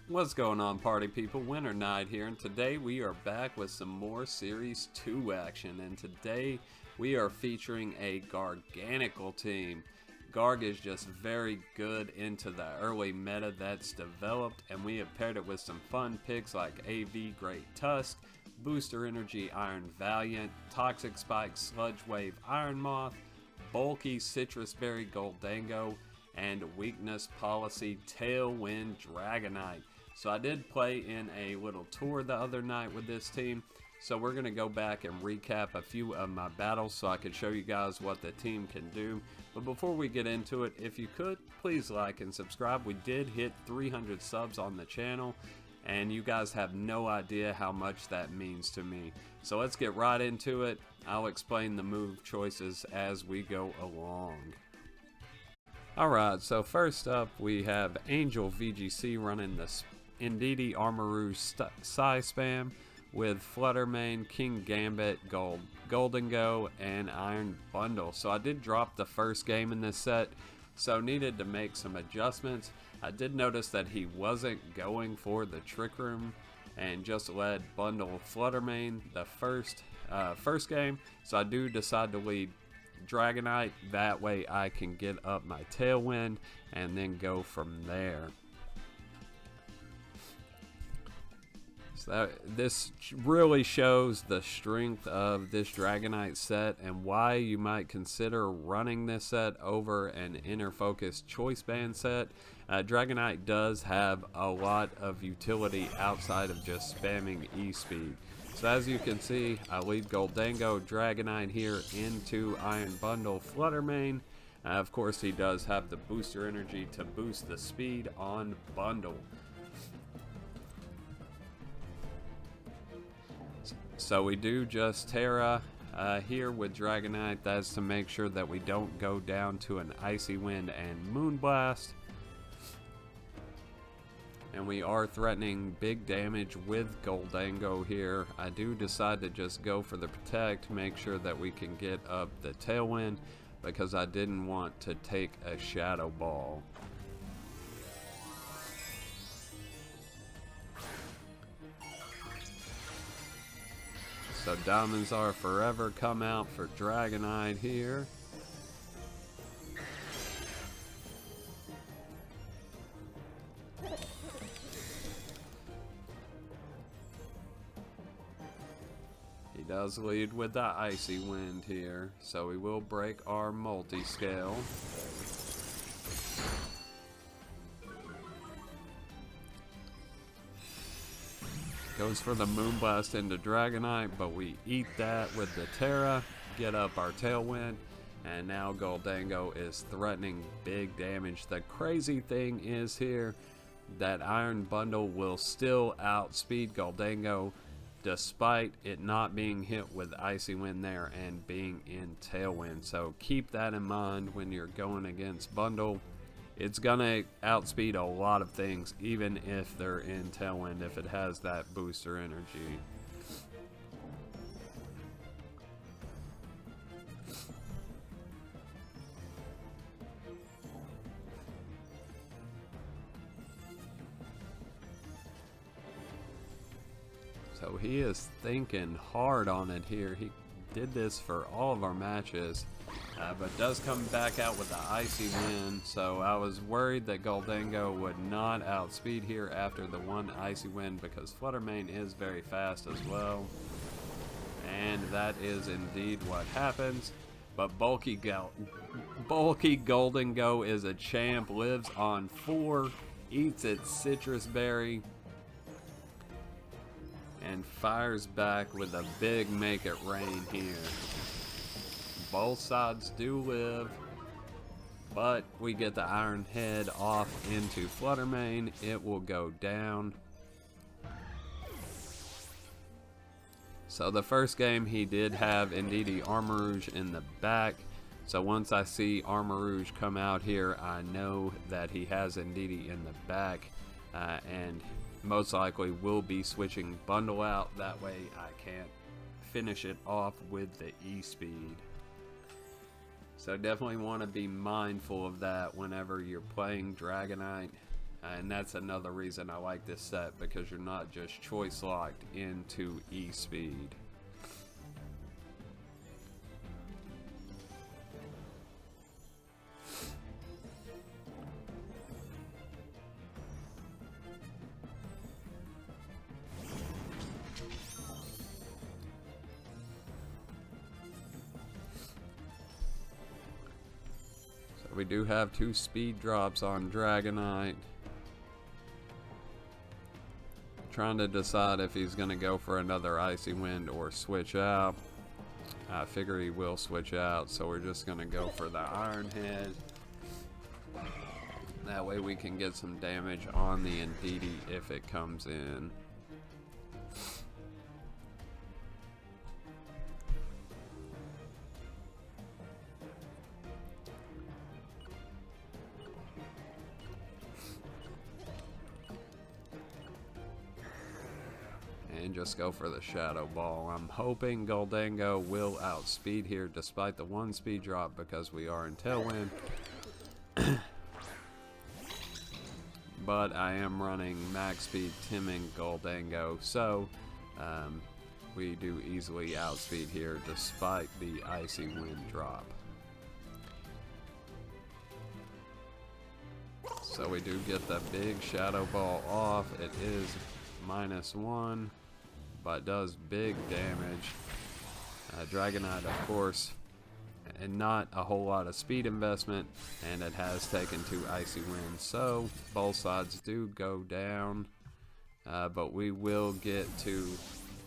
What's going on, party people? WinterKnight here, and today we are back with some more Series 2 action, and today we are featuring a Garganacl team. Garg is just very good into the early meta that's developed, and we have paired it with some fun picks like AV Great Tusk, Booster Energy Iron Valiant, Toxic Spike Sludge Wave Iron Moth, Bulky Citrus Berry Goldango, and Weakness Policy Tailwind Dragonite. So I did play in a little tour the other night with this team, so we're going to go back and recap a few of my battles so I can show you guys what the team can do. But before we get into it, if you could, please like and subscribe. We did hit 300 subs on the channel, and you guys have no idea how much that means to me. So let's get right into it. I'll explain the move choices as we go along. Alright, so first up we have Angel VGC running the Indeedee Armor Rouge Psy Spam with Fluttermane, King Gambit, Golden Go, and Iron Bundle. So I did drop the first game in this set, so needed to make some adjustments. I did notice that he wasn't going for the Trick Room and just led Bundle Fluttermane the first game, so I do decide to lead Dragonite. That way I can get up my Tailwind and then go from there. So this really shows the strength of this Dragonite set and why you might consider running this set over an Inner Focus Choice Band set. Dragonite does have a lot of utility outside of just spamming E-Speed. So as you can see, I lead Goldango Dragonite here into Iron Bundle Fluttermane. Of course, he does have the booster energy to boost the speed on Bundle. So we do just Terra here with Dragonite. That's to make sure that we don't go down to an Icy Wind and Moonblast. And we are threatening big damage with Goldango here. I do decide to just go for the Protect, make sure that we can get up the Tailwind, because I didn't want to take a Shadow Ball. So Diamonds Are Forever come out for Dragonite here. He does lead with the Icy Wind here, so we will break our multi-scale. Goes for the Moonblast into Dragonite, but we eat that with the Terra, get up our Tailwind, and now Goldango is threatening big damage. The crazy thing is here that Iron Bundle will still outspeed Goldango despite it not being hit with Icy Wind there and being in Tailwind. So keep that in mind when you're going against Bundle. It's gonna outspeed a lot of things, even if they're in Tailwind, if it has that booster energy. So he is thinking hard on it here. He did this for all of our matches, but does come back out with the Icy Wind. So I was worried that Goldango would not outspeed here after the one Icy Wind, because Fluttermane is very fast as well. And that is indeed what happens. But Bulky Goldango is a champ, lives on 4, eats its Citrus Berry, and fires back with a big Make It Rain here. Both sides do live, but we get the Iron Head off into Fluttermane. It will go down. So the first game he did have Indeedee Armor Rouge in the back. So once I see Armor Rouge come out here, I know that he has Indeedee in the back, and most likely will be switching Bundle out. That way I can't finish it off with the E-Speed. So definitely want to be mindful of that whenever you're playing Dragonite. And that's another reason I like this set, because you're not just choice locked into E-Speed. We do have 2 speed drops on Dragonite. Trying to decide if he's going to go for another Icy Wind or switch out. I figure he will switch out, so we're just going to go for the Iron Head. That way we can get some damage on the Indeedee if it comes in. And just go for the Shadow Ball. I'm hoping Gholdengo will outspeed here despite the 1 speed drop, because we are in Tailwind. But I am running max speed Timming Gholdengo, so we do easily outspeed here despite the Icy Wind drop. So we do get the big Shadow Ball off. It is -1. But does big damage. Dragonite, of course, and not a whole lot of speed investment, and it has taken 2 Icy Winds, so both sides do go down. But we will get to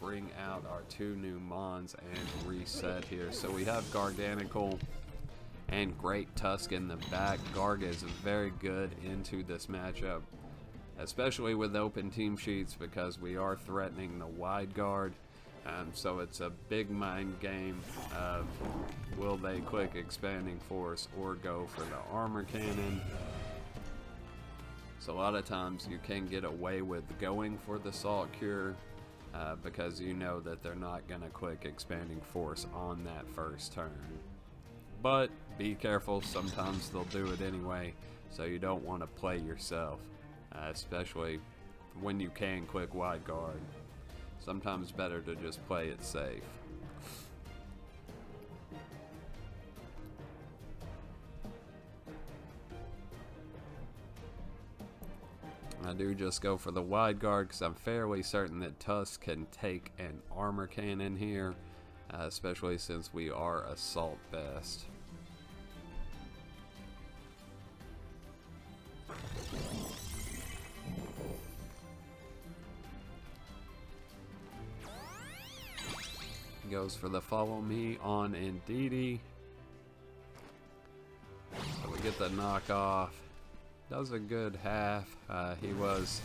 bring out our 2 new Mons and reset here. So we have Garganacl and Great Tusk in the back. Garg is very good into this matchup, especially with open team sheets, because we are threatening the wide guard. So it's a big mind game of will they click Expanding Force or go for the Armor Cannon. So a lot of times you can get away with going for the Salt Cure because you know that they're not going to click Expanding Force on that first turn. But be careful, sometimes they'll do it anyway, so you don't want to play yourself. Especially when you can click wide guard. Sometimes better to just play it safe. I do just go for the wide guard because I'm fairly certain that Tusk can take an Armor Cannon here, especially since we are Assault Vest. Goes for the Follow Me on Indeedee. So we get the knockoff. Does a good half. He was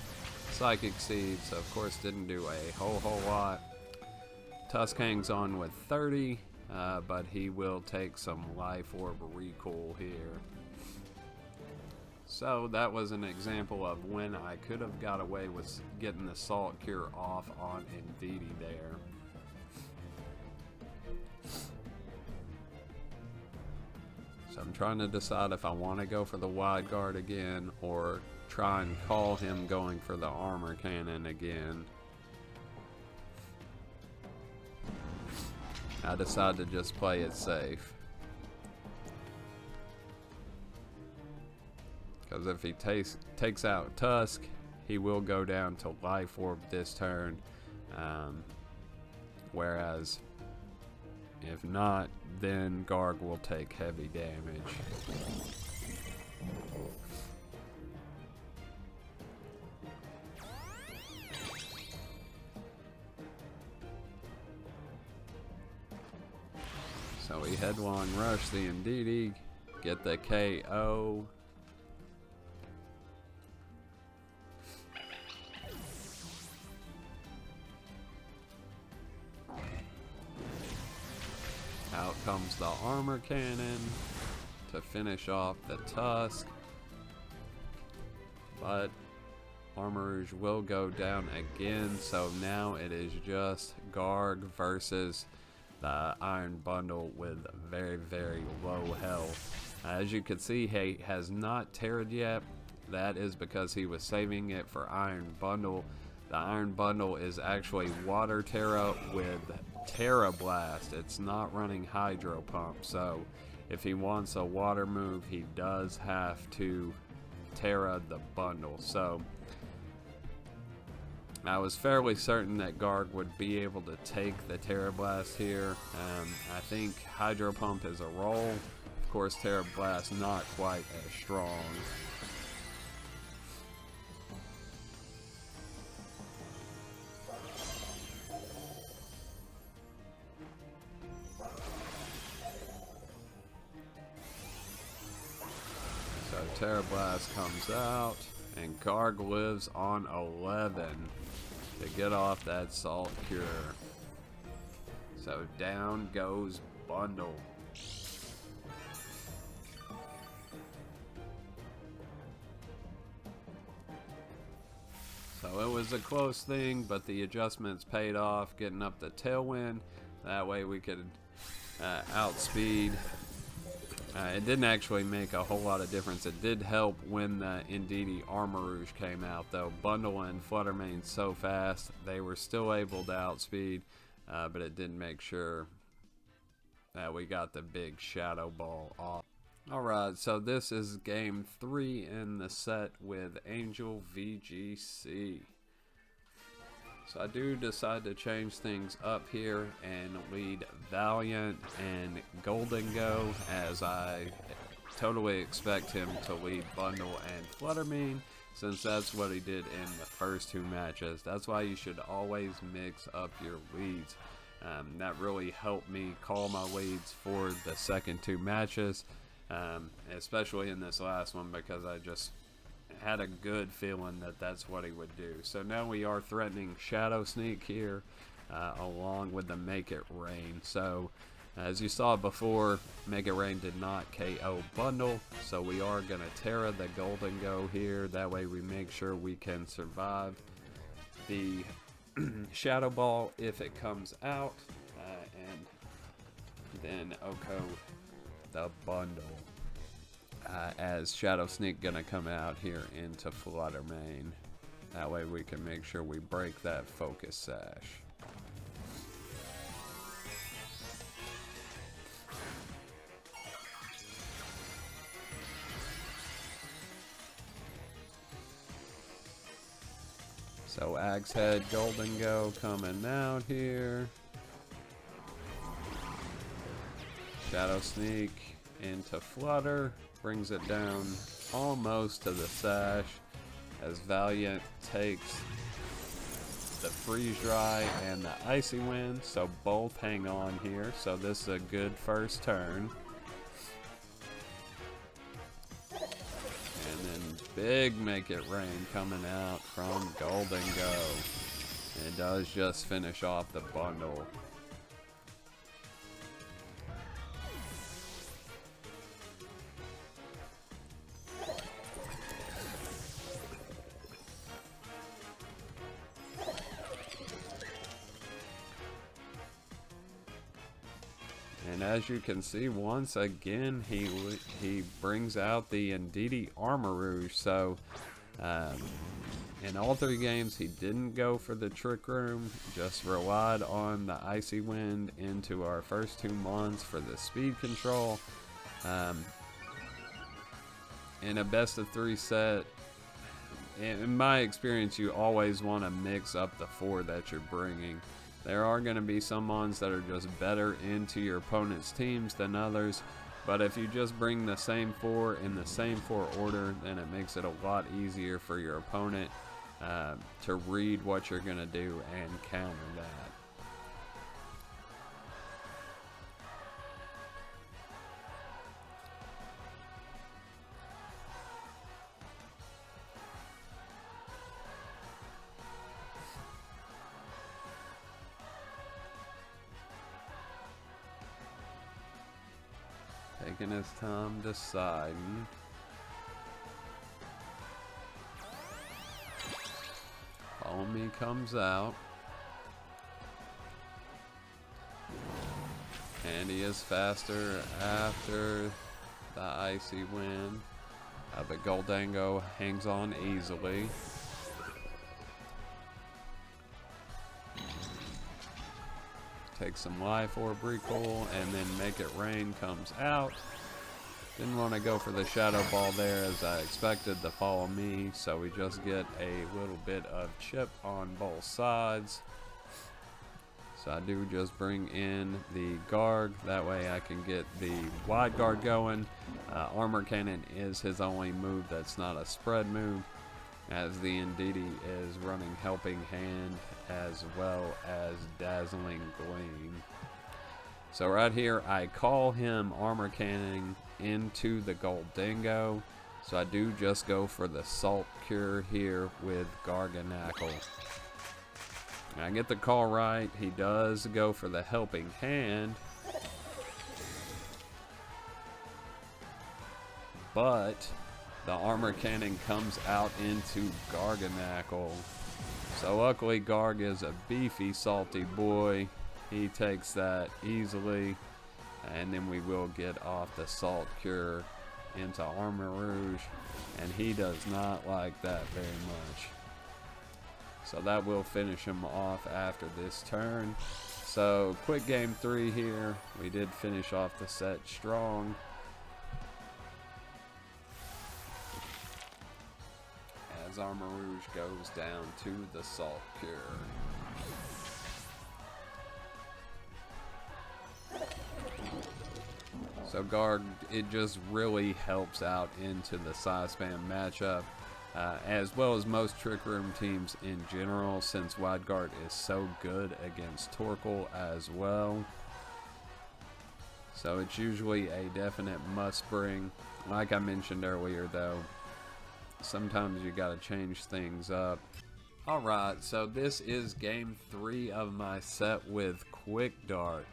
Psychic Seed, so of course didn't do a whole lot. Tusk hangs on with 30, but he will take some Life Orb Recoil here. So that was an example of when I could have got away with getting the Salt Cure off on Indeedee there. So I'm trying to decide if I want to go for the wide guard again or try and call him going for the Armor Cannon again. I decide to just play it safe. Because if he takes out Tusk, he will go down to Life Orb this turn. Whereas if not, then Garg will take heavy damage. So we Headlong Rush the Indeedee, get the KO. Out comes the Armor Cannon to finish off the Tusk. But Armorage will go down again, so now it is just Garg versus the Iron Bundle with very, very low health. As you can see, he has not terrored yet, that is because he was saving it for Iron Bundle. The Iron Bundle is actually Water Terra with Terra Blast. It's not running Hydro Pump, so if he wants a water move, he does have to Terra the bundle. So I was fairly certain that Garg would be able to take the Terra Blast here. I think Hydro Pump is a roll. Of course, Terra Blast not quite as strong. So Terra Blast comes out, and Garg lives on 11 to get off that Salt Cure. So down goes Bundle. So it was a close thing, but the adjustments paid off, getting up the Tailwind. That way we could outspeed. It didn't actually make a whole lot of difference. It did help when the Indeedee Armor Rouge came out, though. Bundle and Fluttermane so fast, they were still able to outspeed, but it didn't make sure that we got the big Shadow Ball off. Alright, so this is game 3 in the set with Angel VGC. So I do decide to change things up here and lead Valiant and Golden Go, as I totally expect him to lead Bundle and Fluttermane, since that's what he did in the first 2 matches. That's why you should always mix up your leads. That really helped me call my leads for the second 2 matches, especially in this last one, because I just had a good feeling that that's what he would do. So now we are threatening Shadow Sneak here, along with the Make It Rain. So as you saw before, Make It Rain did not KO Bundle, so we are going to Terra the Golden Go here. That way we make sure we can survive the Shadow Ball if it comes out, and then Oko the Bundle. As Shadow Sneak gonna come out here into Fluttermane. That way we can make sure we break that Focus Sash. So Axe Head Golden Go coming out here. Shadow Sneak into Flutter. Brings it down almost to the Sash, as Valiant takes the Freeze Dry and the Icy Wind, so both hang on here. So this is a good first turn. And then big Make It Rain coming out from Golden Go. It does just finish off the bundle. And as you can see, once again, he brings out the Indeedee Armor Rouge. So, in all 3 games, he didn't go for the Trick Room, just relied on the Icy Wind into our first 2 months for the speed control. In a best of 3 set, in my experience, you always want to mix up the 4 that you're bringing. There are going to be some mons that are just better into your opponent's teams than others, but if you just bring the same 4 in the same 4 order, then it makes it a lot easier for your opponent to read what you're going to do and counter that. Taking his time deciding. Follow Me comes out. And he is faster after the Icy Wind. But Goldango hangs on easily. Take some life orb recall, and then Make It Rain comes out. Didn't want to go for the Shadow Ball there as I expected to follow me, so we just get a little bit of chip on both sides. So I do just bring in the Garg, that way I can get the wide guard going. Armor Cannon is his only move that's not a spread move, as the Indeedee is running Helping Hand as well as Dazzling Gleam. So right here I call him Armor Cannon into the Goldango, so I do just go for the Salt Cure here with Garganacl. I get the call right. He does go for the Helping Hand, but the Armor Cannon comes out into Garganacl. So luckily Garg is a beefy salty boy. He takes that easily, and then we will get off the Salt Cure into Armor Rouge, and he does not like that very much. So that will finish him off after this turn. So quick game 3 here. We did finish off the set strong. As Armor Rouge goes down to the Salt Cure. So Garg, it just really helps out into the size spam matchup, as well as most Trick Room teams in general, since Wide Guard is so good against Torkoal as well. So it's usually a definite must bring. Like I mentioned earlier though, sometimes you gotta change things up. Alright, so this is game 3 of my set with Quick Dart.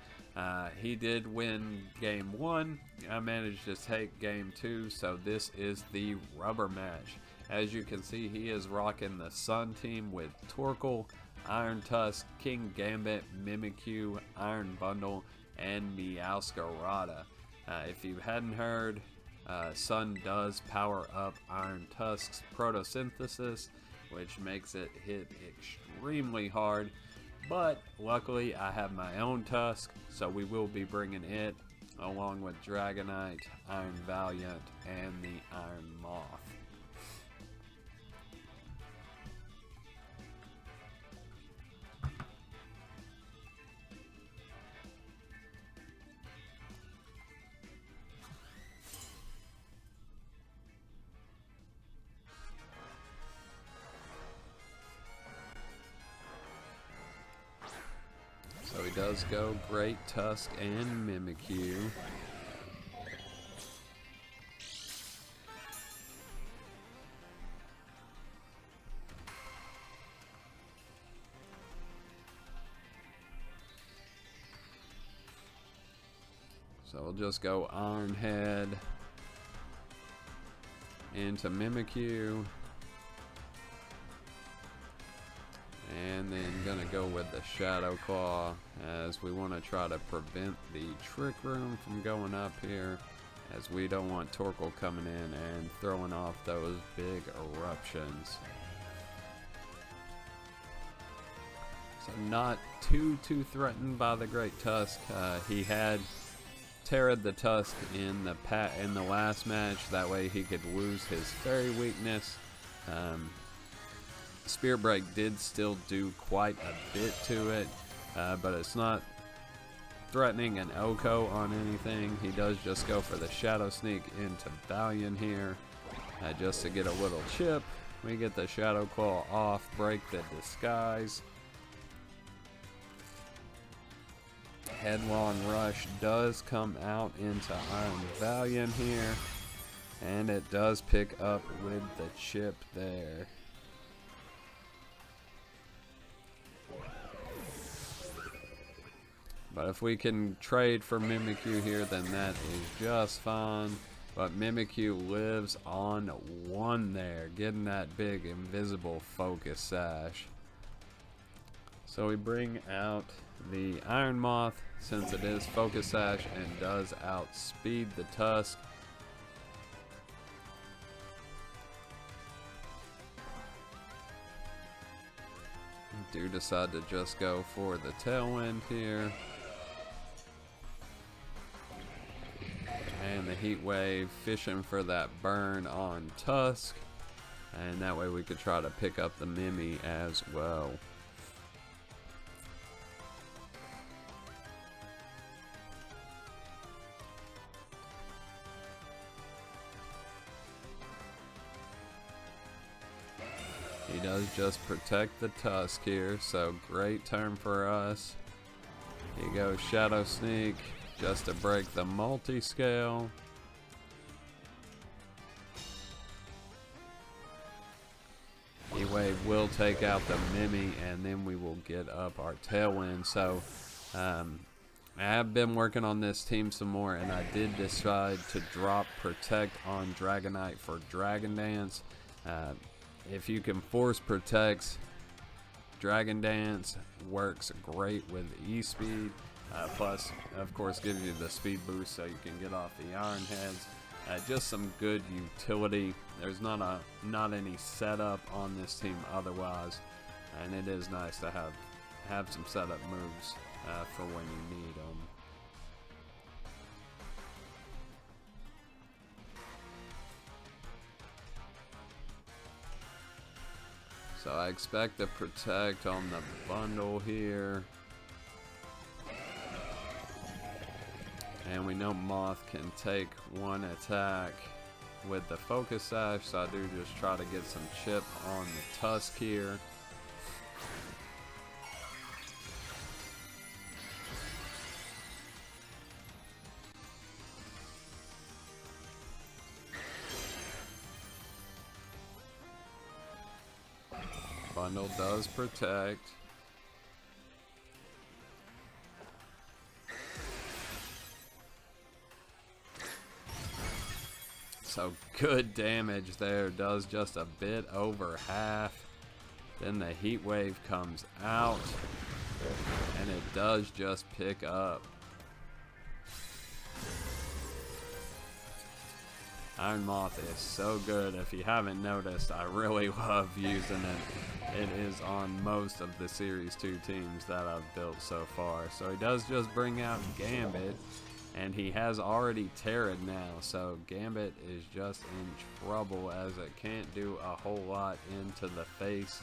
He did win game 1. I managed to take game 2, so this is the rubber match. As you can see, he is rocking the Sun team with Torkoal, Iron Tusk, King Gambit, Mimikyu, Iron Bundle, and Meowscarada. If you hadn't heard, Sun does power up Iron Tusk's Photosynthesis, which makes it hit extremely hard. But luckily I have my own Tusk, so we will be bringing it along with Dragonite, Iron Valiant, and the Iron Moth. So he does go Great Tusk and Mimikyu. So we'll just go Iron Head into Mimikyu. And then gonna go with the Shadow Claw, as we want to try to prevent the Trick Room from going up here, as we don't want Torkoal coming in and throwing off those big eruptions. So not too threatened by the Great Tusk. He had Terra'd the Tusk in the last match, that way he could lose his fairy weakness. Spear Break did still do quite a bit to it, but it's not threatening an Oko on anything. He does just go for the Shadow Sneak into Valiant here, just to get a little chip. We get the Shadow Claw off, break the disguise. Headlong Rush does come out into Iron Valiant here, and it does pick up with the chip there. But if we can trade for Mimikyu here, then that is just fine. But Mimikyu lives on 1 there, getting that big invisible focus sash. So we bring out the Iron Moth, since it is focus sash and does outspeed the Tusk. do decide to just go for the tailwind here. And the heat wave, fishing for that burn on Tusk. And that way we could try to pick up the Mimi as well. He does just protect the Tusk here, so great turn for us. Here goes Shadow Sneak, just to break the multi-scale. Heatwave will take out the Mimi, and then we will get up our Tailwind. So I have been working on this team some more, and I did decide to drop Protect on Dragonite for Dragon Dance. If you can force protects, Dragon Dance works great with E-Speed. Plus, of course, gives you the speed boost so you can get off the Iron Heads. Just some good utility. There's not any setup on this team otherwise, and it is nice to have some setup moves for when you need them. So I expect to protect on the bundle here. And we know Moth can take one attack with the Focus Sash, so I do just try to get some chip on the Tusk here. Bundle does protect. So good damage there, does just a bit over half. Then the heat wave comes out, and it does just pick up. Iron Moth is so good. If you haven't noticed, I really love using it. It is on most of the Series 2 teams that I've built so far. So he does just bring out Gambit, and he has already Terra'd now. So Gambit is just in trouble as it can't do a whole lot into the face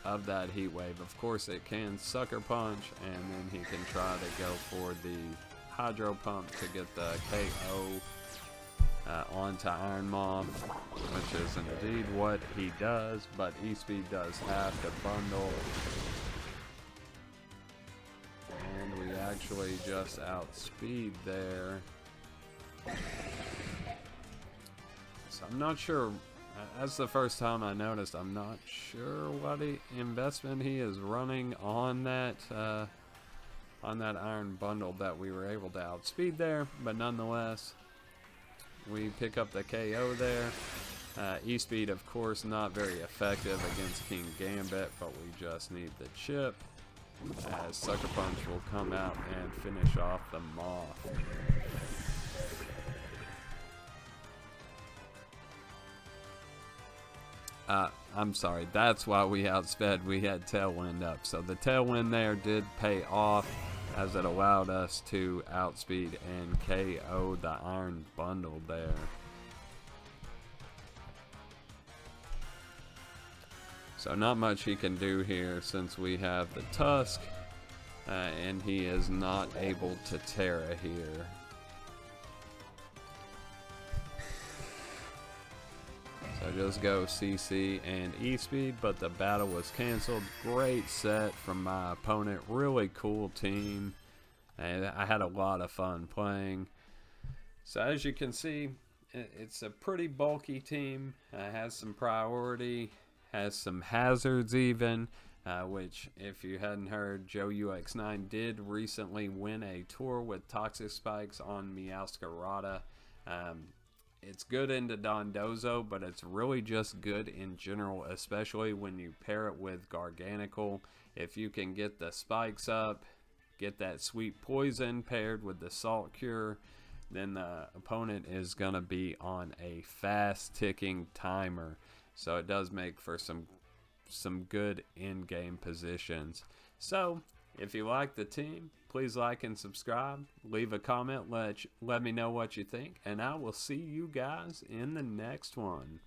of that heat wave. Of course it can Sucker Punch, and then he can try to go for the Hydro Pump to get the KO onto Iron Moth, which is indeed what he does, but E-Speed does have to bundle. And we actually just outspeed there. So I'm not sure, that's the first time I noticed, I'm not sure what investment he is running on that iron bundle that we were able to outspeed there, but nonetheless we pick up the KO there. E-Speed, of course, not very effective against King Gambit, but we just need the chip, as Sucker Punch will come out and finish off the Moth. I'm sorry, that's why we outsped. We had Tailwind up, so the Tailwind there did pay off, as it allowed us to outspeed and KO the iron bundle there. So not much he can do here since we have the Tusk, and he is not able to Terra here. So just go CC and E-Speed, but the battle was canceled. Great set from my opponent. Really cool team. And I had a lot of fun playing. So as you can see, it's a pretty bulky team. Has some priority. Has some hazards even. Which, if you hadn't heard, Joe UX9 did recently win a tour with Toxic Spikes on Meowscarada. It's good into Dondozo, but it's really just good in general, especially when you pair it with Garganacl. If you can get the spikes up, get that sweet poison paired with the salt cure, then the opponent is going to be on a fast ticking timer. So it does make for some some good in-game positions. So, if you like the team, please like and subscribe. Leave a comment, let me know what you think, and I will see you guys in the next one.